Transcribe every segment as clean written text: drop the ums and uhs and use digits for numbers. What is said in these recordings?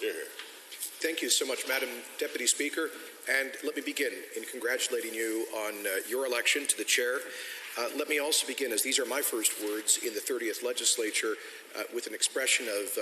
Hear, hear. Thank you so much, Madam Deputy Speaker. And let me begin in congratulating you on your election to the chair. Let me also begin, as these are my first words in the 30th Legislature, with an expression of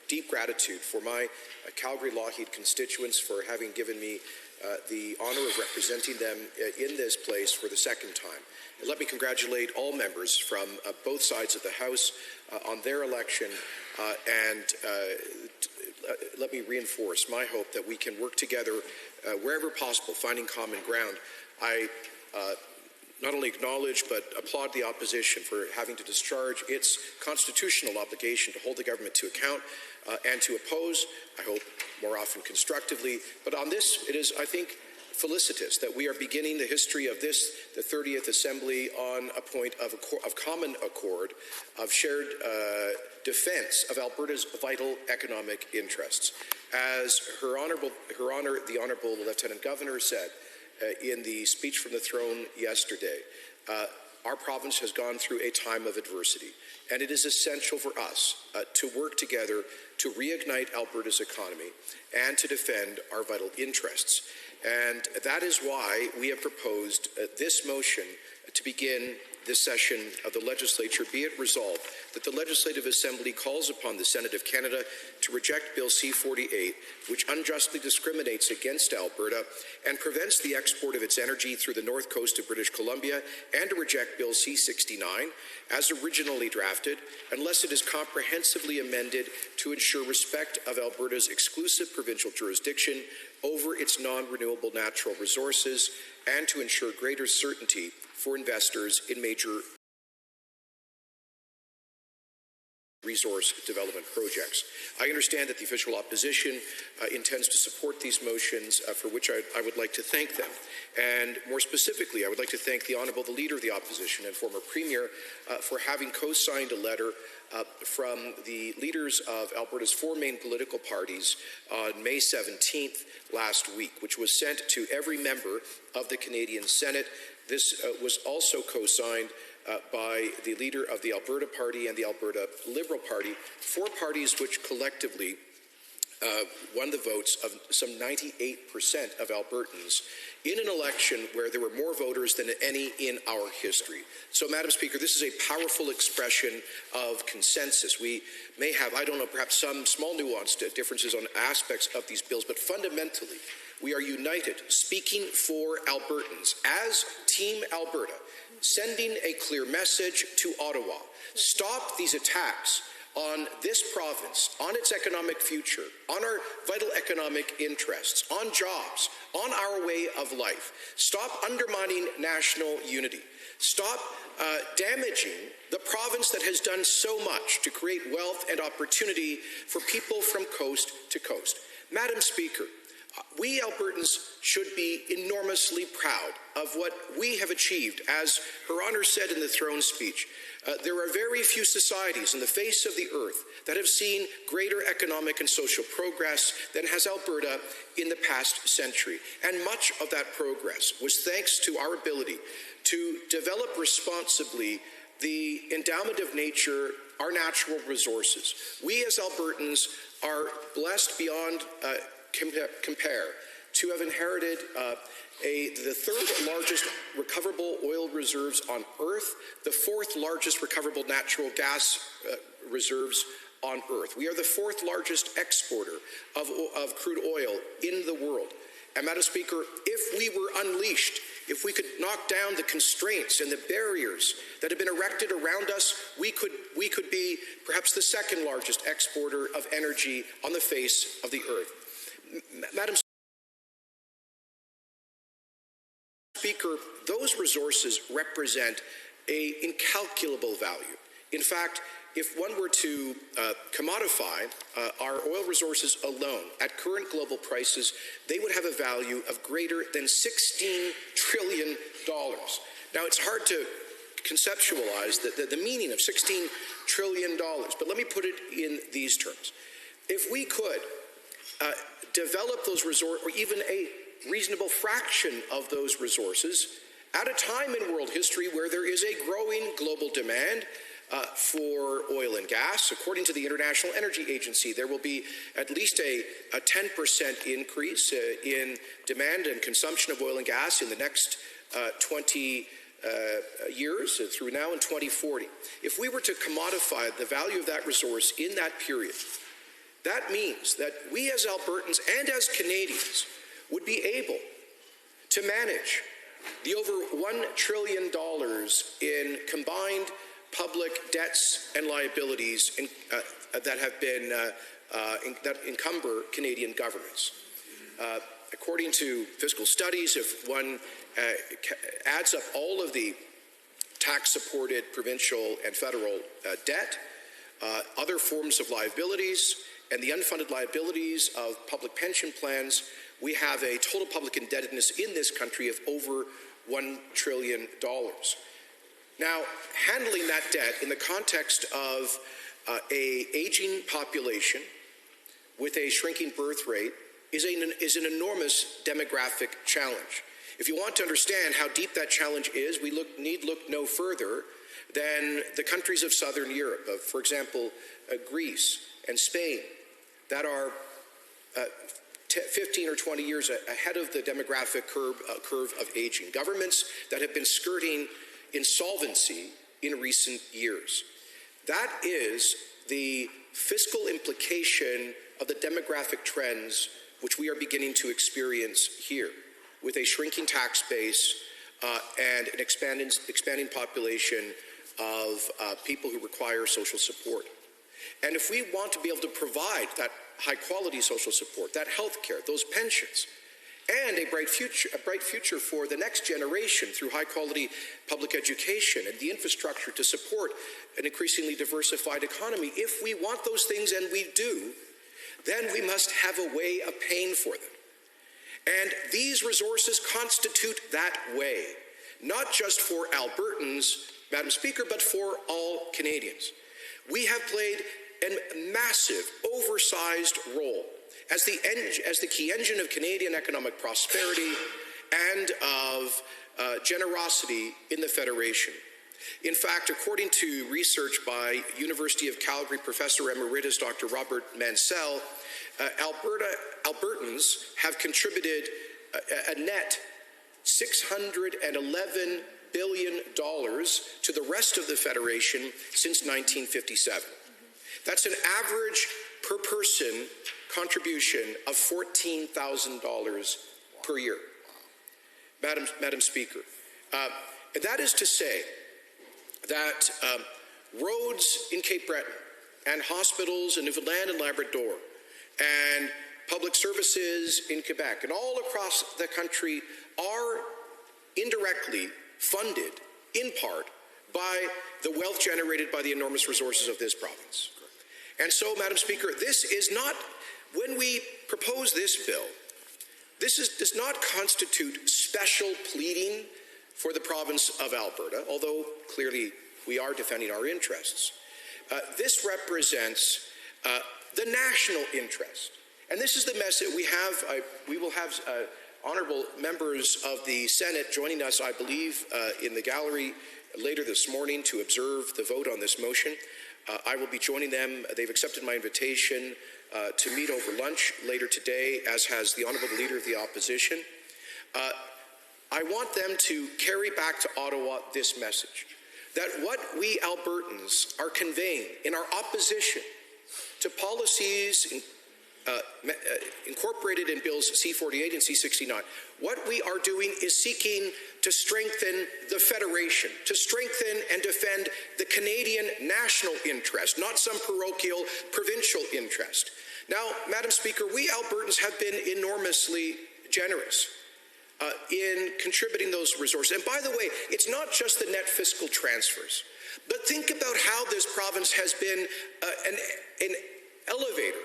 deep gratitude for my Calgary-Lougheed constituents for having given me the honour of representing them in this place for the second time. And let me congratulate all members from both sides of the House on their election, and let me reinforce my hope that we can work together wherever possible, finding common ground. I not only acknowledge but applaud the opposition for having to discharge its constitutional obligation to hold the government to account and to oppose, I hope more often constructively. But on this, it is, I think, felicitous that we are beginning the history of this, the 30th Assembly, on a point of common accord, of shared defence of Alberta's vital economic interests. As Her Honour, the Honourable Lieutenant Governor said in the speech from the throne yesterday, our province has gone through a time of adversity, and it is essential for us to work together to reignite Alberta's economy and to defend our vital interests. And that is why we have proposed this motion to begin this session of the Legislature. Be it resolved that the Legislative Assembly calls upon the Senate of Canada to reject Bill C-48, which unjustly discriminates against Alberta and prevents the export of its energy through the north coast of British Columbia, and to reject Bill C-69 as originally drafted, unless it is comprehensively amended to ensure respect of Alberta's exclusive provincial jurisdiction over its non-renewable natural resources and to ensure greater certainty for investors in major resource development projects. I understand that the official opposition intends to support these motions, for which I would like to thank them. And more specifically, I would like to thank the Leader of the Opposition and former Premier for having co-signed a letter from the leaders of Alberta's four main political parties on May 17th last week, which was sent to every member of the Canadian Senate. This was also co-signed by the leader of the Alberta Party and the Alberta Liberal Party, four parties which collectively won the votes of some 98% of Albertans in an election where there were more voters than any in our history. So, Madam Speaker, this is a powerful expression of consensus. We may have, I don't know, perhaps some small nuanced differences on aspects of these bills, but fundamentally, we are united, speaking for Albertans as Team Alberta, sending a clear message to Ottawa. Stop these attacks on this province, on its economic future, on our vital economic interests, on jobs, on our way of life. Stop undermining national unity. Stop damaging the province that has done so much to create wealth and opportunity for people from coast to coast. Madam Speaker, we Albertans should be enormously proud of what we have achieved. As Her Honour said in the throne speech, there are very few societies on the face of the earth that have seen greater economic and social progress than has Alberta in the past century. And much of that progress was thanks to our ability to develop responsibly the endowment of nature, our natural resources. We as Albertans are blessed beyond compare to have inherited the third largest recoverable oil reserves on Earth, the fourth largest recoverable natural gas reserves on Earth. We are the fourth largest exporter of crude oil in the world. And, Madam Speaker, if we were unleashed, if we could knock down the constraints and the barriers that have been erected around us, we could be perhaps the second largest exporter of energy on the face of the earth. Madam Speaker, those resources represent an incalculable value. In fact, if one were to commodify our oil resources alone at current global prices, they would have a value of greater than $16 trillion. Now, it's hard to conceptualize the meaning of $16 trillion, but let me put it in these terms. If we could develop those resources, or even a reasonable fraction of those resources, at a time in world history where there is a growing global demand for oil and gas. According to the International Energy Agency, there will be at least a 10% increase in demand and consumption of oil and gas in the next 20 years through now in 2040. If we were to commodify the value of that resource in that period, that means that we as Albertans and as Canadians would be able to manage the over $1 trillion in combined public debts and liabilities that have been that encumber Canadian governments. According to fiscal studies, if one adds up all of the tax-supported provincial and federal debt, other forms of liabilities, and the unfunded liabilities of public pension plans, we have a total public indebtedness in this country of over $1 trillion. Now, handling that debt in the context of an aging population with a shrinking birth rate is an enormous demographic challenge. If you want to understand how deep that challenge is, we need look no further than the countries of Southern Europe, for example, Greece and Spain, that are 15 or 20 years ahead of the demographic curve of aging. Governments that have been skirting insolvency in recent years. That is the fiscal implication of the demographic trends which we are beginning to experience here, with a shrinking tax base and an expanding population of people who require social support. And if we want to be able to provide that high-quality social support, that health care, those pensions, and a bright future for the next generation through high-quality public education and the infrastructure to support an increasingly diversified economy, if we want those things, and we do, then we must have a way of paying for them. And these resources constitute that way, not just for Albertans, Madam Speaker, but for all Canadians. We have played a massive, oversized role as the key engine of Canadian economic prosperity and of generosity in the Federation. In fact, according to research by University of Calgary Professor Emeritus Dr. Robert Mansell, Albertans have contributed a net $611 billion to the rest of the Federation since 1957. That's an average per person contribution of $14,000 per year. Madam Speaker, that is to say that roads in Cape Breton and hospitals in Newfoundland and Labrador and public services in Quebec and all across the country are indirectly funded, in part, by the wealth generated by the enormous resources of this province. And so, Madam Speaker, this is not, when we propose this bill, does not constitute special pleading for the province of Alberta, although clearly we are defending our interests. This represents the national interest. And this is the message we have. We will have honorable members of the Senate joining us, I believe, in the gallery later this morning to observe the vote on this motion. I will be joining them. They've accepted my invitation to meet over lunch later today, as has the Honourable Leader of the Opposition. I want them to carry back to Ottawa this message, that what we Albertans are conveying in our opposition to policies incorporated in Bills C-48 and C-69, what we are doing is seeking to strengthen the Federation, to strengthen and defend the Canadian national interest, not some parochial provincial interest. Now, Madam Speaker, we Albertans have been enormously generous in contributing those resources. And by the way, it's not just the net fiscal transfers, but think about how this province has been an elevator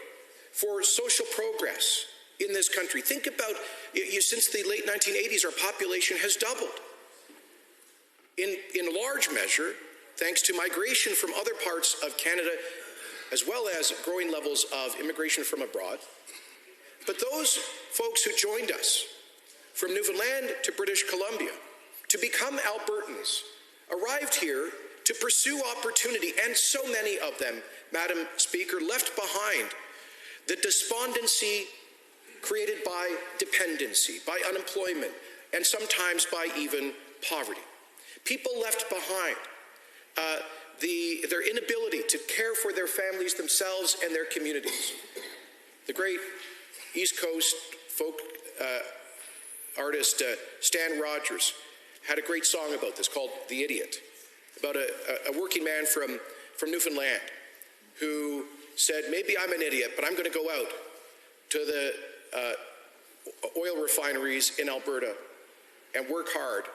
for social progress in this country. Think about, since the late 1980s, our population has doubled. In large measure, thanks to migration from other parts of Canada, as well as growing levels of immigration from abroad. But those folks who joined us from Newfoundland to British Columbia to become Albertans arrived here to pursue opportunity, and so many of them, Madam Speaker, left behind the despondency created by dependency, by unemployment, and sometimes by even poverty. People left behind their inability to care for their families, themselves, and their communities. The great East Coast folk artist Stan Rogers had a great song about this called "The Idiot," about a working man from Newfoundland who said, maybe I'm an idiot, but I'm going to go out to the oil refineries in Alberta and work hard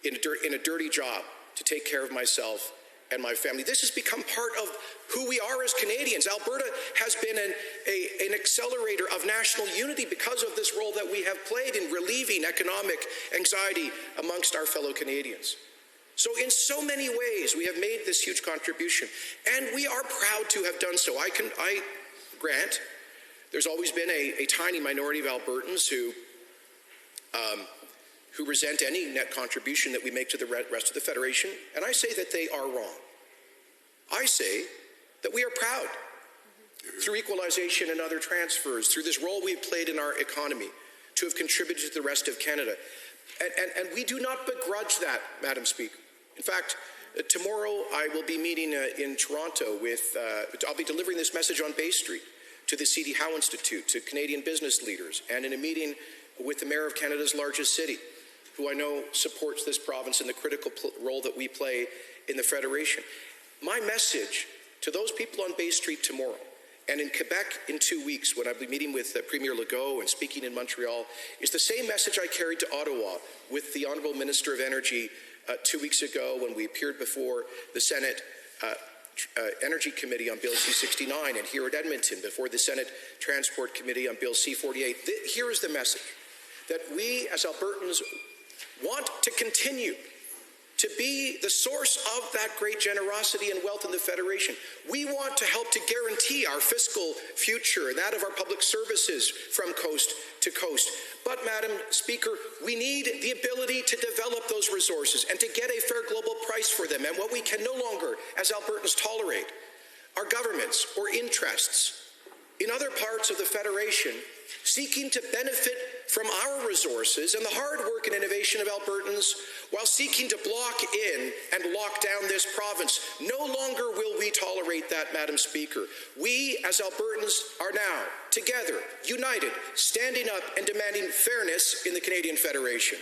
in a dirty job to take care of myself and my family. This has become part of who we are as Canadians. Alberta has been an accelerator of national unity because of this role that we have played in relieving economic anxiety amongst our fellow Canadians. So in so many ways, we have made this huge contribution, and we are proud to have done so. I grant there's always been a tiny minority of Albertans who resent any net contribution that we make to the rest of the Federation, and I say that they are wrong. I say that we are proud, through equalization and other transfers, through this role we've played in our economy, to have contributed to the rest of Canada. And we do not begrudge that, Madam Speaker. In fact, tomorrow I will be meeting in Toronto with, I'll be delivering this message on Bay Street to the C.D. Howe Institute, to Canadian business leaders, and in a meeting with the Mayor of Canada's largest city, who I know supports this province and the critical role that we play in the Federation. My message to those people on Bay Street tomorrow, and in Quebec in 2 weeks when I'll be meeting with Premier Legault and speaking in Montreal, is the same message I carried to Ottawa with the Honourable Minister of Energy 2 weeks ago when we appeared before the Senate Energy Committee on Bill C-69, and here at Edmonton before the Senate Transport Committee on Bill C-48. Here is the message, that we as Albertans want to continue to be the source of that great generosity and wealth in the Federation. We want to help to guarantee our fiscal future and that of our public services from coast to coast. But, Madam Speaker, we need the ability to develop those resources and to get a fair global price for them. And what we can no longer, as Albertans, tolerate are governments or interests in other parts of the Federation seeking to benefit from our resources and the hard work and innovation of Albertans while seeking to block in and lock down this province. No longer will we tolerate that, Madam Speaker. We, as Albertans, are now together, united, standing up and demanding fairness in the Canadian Federation.